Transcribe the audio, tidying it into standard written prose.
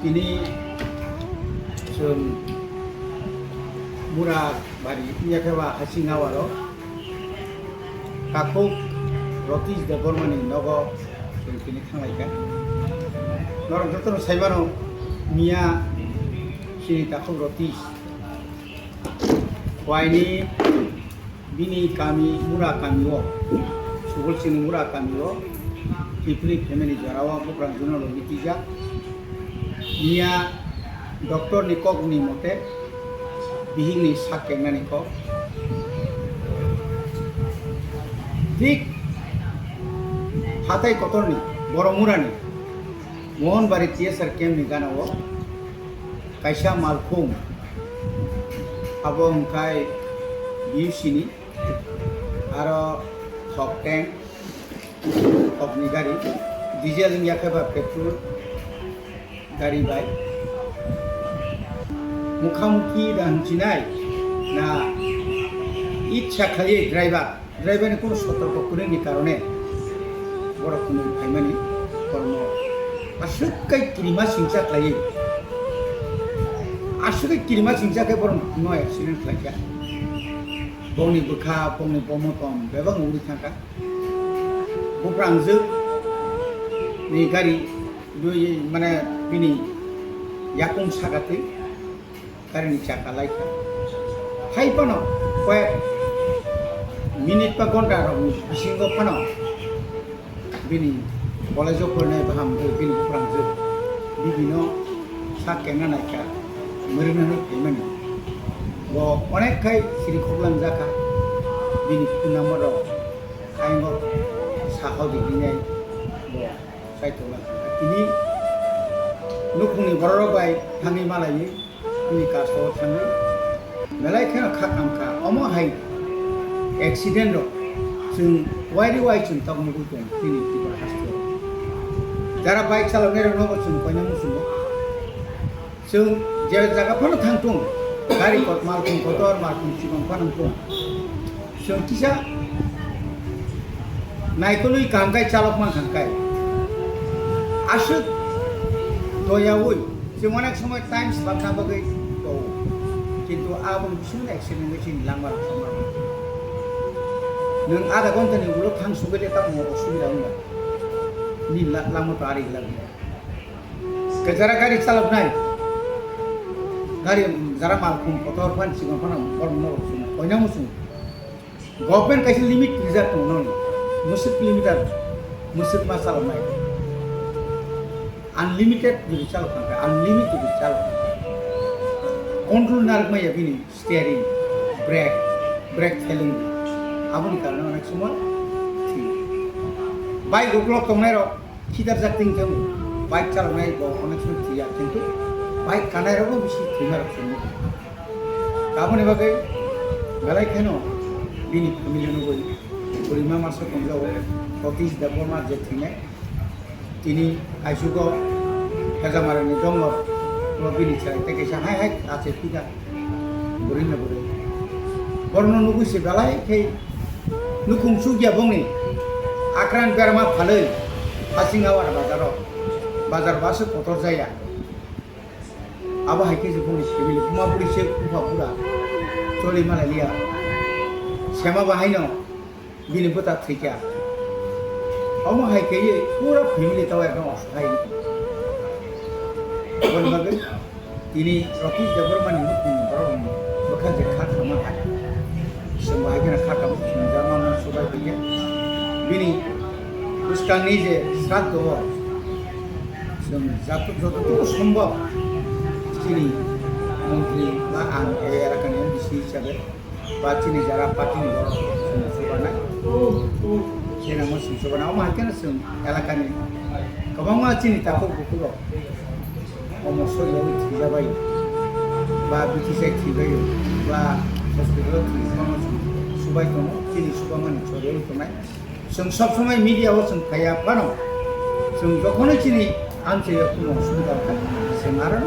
Kini murah bari ia kewa Hasingawaro kakuk rotis da bormani nogo kini thanglaikan norong jotono saibano mia sini kakuk rotis waini bini kami murah kami wo subul sini murah kami wo kipli family jarawa bukan juno lo bitija mia doktor ni kok ni mote bihing ni sakeng nani kok ঠিক হাতাই কতরনি বড় মুরানি মোহন বাড়ি TSR কেম নি গানাও কাইসা মালফুম আবং কাই বিউসিনি আর হক tank হকনি গাড়ি diesel ইয়াকেবা petrol গাড়ি by মুখামুখি দাঞ্চিনাই না ইচ্ছা খালি ড্রাইভারের কোনো সতর্ক করেনি কারণে বড় কোনো ভাইমানি কর্ম আসুকাই কিরিমা সিংসা খাই আসুকাই কিরিমা সিংসাকে বড় নো অ্যাক্সিডেন্ট খাইয়া বংনি বুখা বংনি বমতম বেবাং উড়ি থাকা বুপ্রাংজো ni গাড়ি দুই মানে বিনি ইয়াকুং সাগাতে গাড়িনি চাকা লাইকা হাইপানো কয়েক minit pa kontra ro bisingo pano bini kolajo pornai baham bini prangjo bibino sakena naika merina no pemani bo onek kai siri khoblang jaka bini kunamoro kaingo sahau diginai bo saitola ini nukuni bororo bai thangi malai bini kasto thangi melai khana khakamka omo hai accident ro जों वाइरि वाइ जों तगमुगु दं दिनै किबा हास्थ Zara bike सालायनाय रंगो जों कयना मुसुमो जों जे जागाफोराव थांथों गारि कत मालखौ कतर मालखौ सिगां फानांथों जों किसा नायखौलै गांगाय चालक मान थांखाय आसु दयावै जों अनेक समय टाइम स्लाबना बागै दं किन्तु आबुं बिसिनि एक्सिडेन्ट जों लामा सामा नों आधा घन्टानि उनाव थांसुगैदे तामो असुबिदा होनबा नि लामा आरि लाग गजारा गारि चालकनाय गारि जारा मालखौ कतर फान सिगां फाना बरम न सुनो कयना मुसु गभर्नमेन्ट कायसे लिमिट रिजार्भ दं न मुसुक किलोमिटार मुसुक मा चालकनाय अनलिमिटेड जुदि चालकनाय अनलिमिटेड चालक कन्ट्रोल नारमाया बिनि स्टीयरिं break फेलिं aboni karena anak semua baik goblok tongnairo kita jakting kamu baik calonai bo anak semua tiya kintu baik kanairo bo bisi thimar semua kaboni bagai galai keno bini family no boi porima maso konjao otis daborma je thine tini aisugo hajamarani dongo no bini chai teke sa hai ache tiga borina bori borno nugu se galai kai nukung sugia bongni akran berma phalai Hasingawar bazar basu kotor jaya aba haike je bongni family kuma buri se kufa pura choli malalia sema bahaino bini bota thikya amo haike ye pura family taw ekdom asthai bol bagai ini roti jabarmani nukung barom bakha je khat sama hai semua kena kata zaman sudah dia bini उसका निजे श्राद्ध हो যতটুকু সম্ভব তিনি মন্ত্রী বা এলাকার এমডিসি হিসাবে বা তিনি যারা পার্টি सोबानाय सेना मोसुं सोबानाय माहायकेन जों एलाकानि गोबां मानसिनि थाखो गुखुल' अमसयाव थैजाबाय बा बिटिसि थैबायो बा हस्पिटालाव थैजाबाय सुबाय दङ दिनै सुबामानि सरियाव थानाय जों सब समय मिडियाआव जों थाया बानो जों जखनै दिनै आनसेयाव कोनो असुबिदा जों आरो